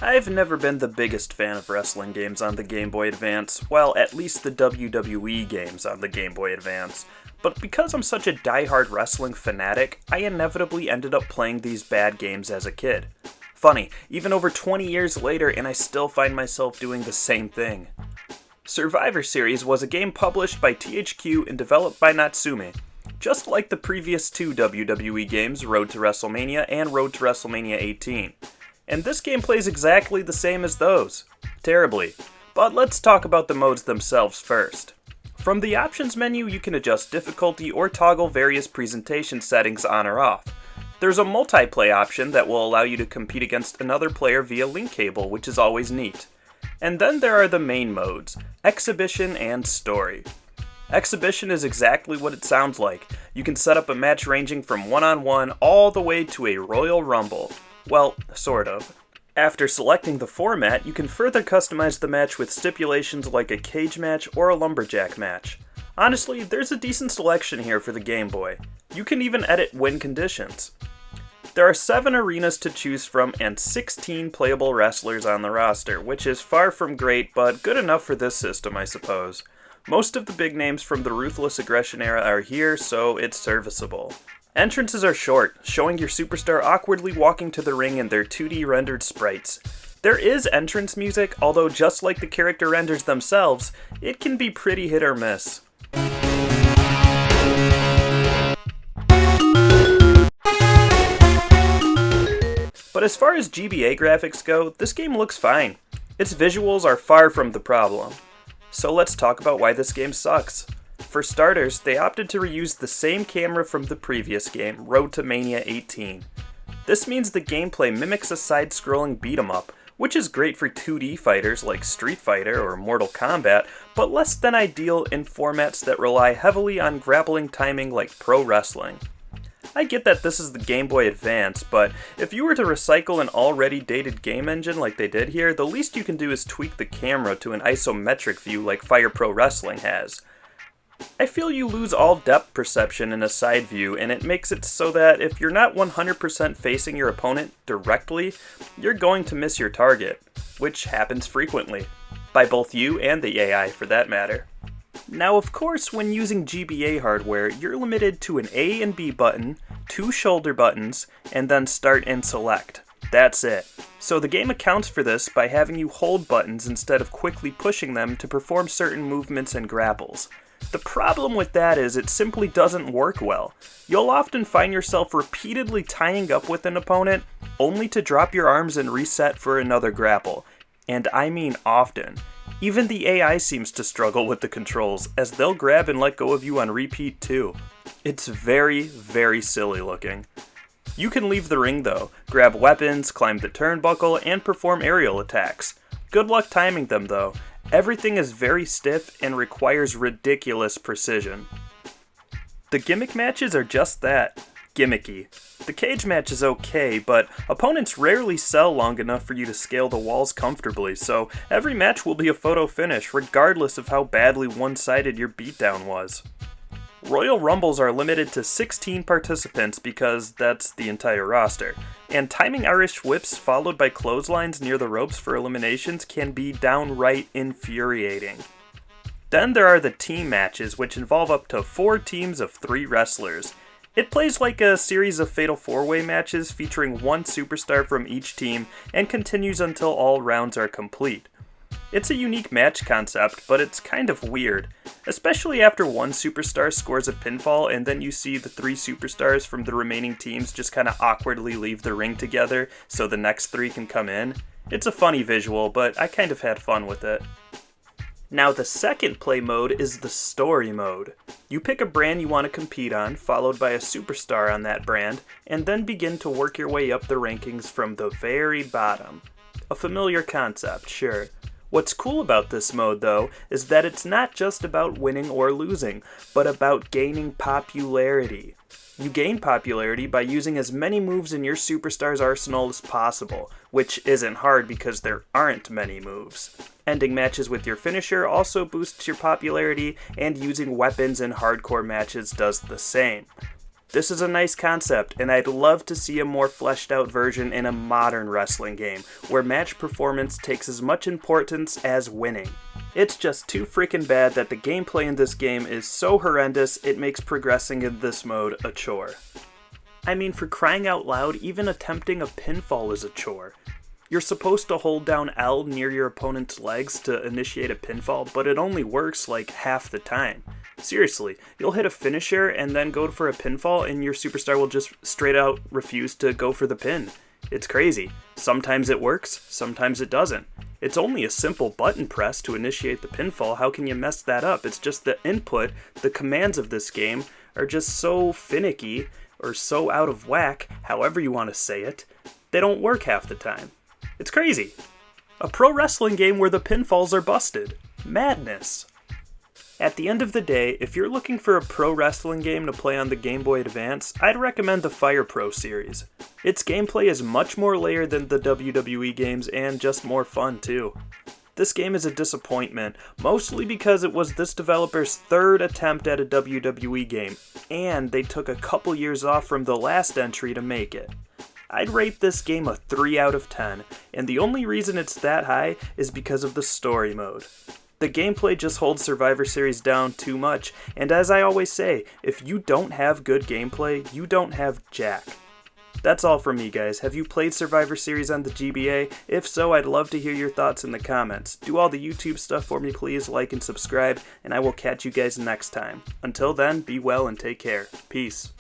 I've never been the biggest fan of wrestling games on the Game Boy Advance, well, at least the WWE games on the Game Boy Advance. But because I'm such a die-hard wrestling fanatic, I inevitably ended up playing these bad games as a kid. Funny, even over 20 years later and I still find myself doing the same thing. Survivor Series was a game published by THQ and developed by Natsume. Just like the previous two WWE games, Road to WrestleMania and Road to WrestleMania 18. And this game plays exactly the same as those. Terribly. But let's talk about the modes themselves first. From the options menu, you can adjust difficulty or toggle various presentation settings on or off. There's a multiplay option that will allow you to compete against another player via link cable, which is always neat. And then there are the main modes, Exhibition and Story. Exhibition is exactly what it sounds like. You can set up a match ranging from one-on-one all the way to a Royal Rumble. Well, sort of. After selecting the format, you can further customize the match with stipulations like a cage match or a lumberjack match. Honestly, there's a decent selection here for the Game Boy. You can even edit win conditions. There are 7 arenas to choose from and 16 playable wrestlers on the roster, which is far from great, but good enough for this system, I suppose. Most of the big names from the Ruthless Aggression era are here, so it's serviceable. Entrances are short, showing your superstar awkwardly walking to the ring in their 2D rendered sprites. There is entrance music, although just like the character renders themselves, it can be pretty hit or miss. But as far as GBA graphics go, this game looks fine. Its visuals are far from the problem. So let's talk about why this game sucks. For starters, they opted to reuse the same camera from the previous game, Road to Mania 18. This means the gameplay mimics a side-scrolling beat-em-up, which is great for 2D fighters like Street Fighter or Mortal Kombat, but less than ideal in formats that rely heavily on grappling timing like pro wrestling. I get that this is the Game Boy Advance, but if you were to recycle an already dated game engine like they did here, the least you can do is tweak the camera to an isometric view like Fire Pro Wrestling has. I feel you lose all depth perception in a side view, and it makes it so that if you're not 100% facing your opponent directly, you're going to miss your target, which happens frequently, by both you and the AI for that matter. Now of course, when using GBA hardware, you're limited to an A and B button, 2 shoulder buttons, and then start and select. That's it. So the game accounts for this by having you hold buttons instead of quickly pushing them to perform certain movements and grapples. The problem with that is it simply doesn't work well. You'll often find yourself repeatedly tying up with an opponent, only to drop your arms and reset for another grapple. And I mean often. Even the AI seems to struggle with the controls, as they'll grab and let go of you on repeat too. It's very, very silly looking. You can leave the ring though, grab weapons, climb the turnbuckle, and perform aerial attacks. Good luck timing them though. Everything is very stiff and requires ridiculous precision. The gimmick matches are just that, gimmicky. The cage match is okay, but opponents rarely sell long enough for you to scale the walls comfortably, so every match will be a photo finish, regardless of how badly one-sided your beatdown was. Royal Rumbles are limited to 16 participants because that's the entire roster, and timing Irish whips followed by clotheslines near the ropes for eliminations can be downright infuriating. Then there are the team matches, which involve up to 4 teams of 3 wrestlers. It plays like a series of Fatal 4-Way matches featuring 1 superstar from each team and continues until all rounds are complete. It's a unique match concept, but it's kind of weird, especially after 1 superstar scores a pinfall and then you see the 3 superstars from the remaining teams just kinda awkwardly leave the ring together so the next 3 can come in. It's a funny visual, but I kind of had fun with it. Now the second play mode is the story mode. You pick a brand you want to compete on, followed by a superstar on that brand, and then begin to work your way up the rankings from the very bottom. A familiar concept, sure. What's cool about this mode, though, is that it's not just about winning or losing, but about gaining popularity. You gain popularity by using as many moves in your superstar's arsenal as possible, which isn't hard because there aren't many moves. Ending matches with your finisher also boosts your popularity, and using weapons in hardcore matches does the same. This is a nice concept, and I'd love to see a more fleshed out version in a modern wrestling game, where match performance takes as much importance as winning. It's just too freaking bad that the gameplay in this game is so horrendous it makes progressing in this mode a chore. I mean, for crying out loud, even attempting a pinfall is a chore. You're supposed to hold down L near your opponent's legs to initiate a pinfall, but it only works like half the time. Seriously, you'll hit a finisher and then go for a pinfall and your superstar will just straight out refuse to go for the pin. It's crazy. Sometimes it works, sometimes it doesn't. It's only a simple button press to initiate the pinfall. How can you mess that up? It's just the input, the commands of this game are just so finicky or so out of whack, however you want to say it, they don't work half the time. It's crazy. A pro wrestling game where the pinfalls are busted. Madness. At the end of the day, if you're looking for a pro wrestling game to play on the Game Boy Advance, I'd recommend the Fire Pro series. Its gameplay is much more layered than the WWE games and just more fun too. This game is a disappointment, mostly because it was this developer's third attempt at a WWE game, and they took a couple years off from the last entry to make it. I'd rate this game a 3 out of 10, and the only reason it's that high is because of the story mode. The gameplay just holds Survivor Series down too much, and as I always say, if you don't have good gameplay, you don't have jack. That's all from me, guys. Have you played Survivor Series on the GBA? If so, I'd love to hear your thoughts in the comments. Do all the YouTube stuff for me, please, like and subscribe, and I will catch you guys next time. Until then, be well and take care. Peace.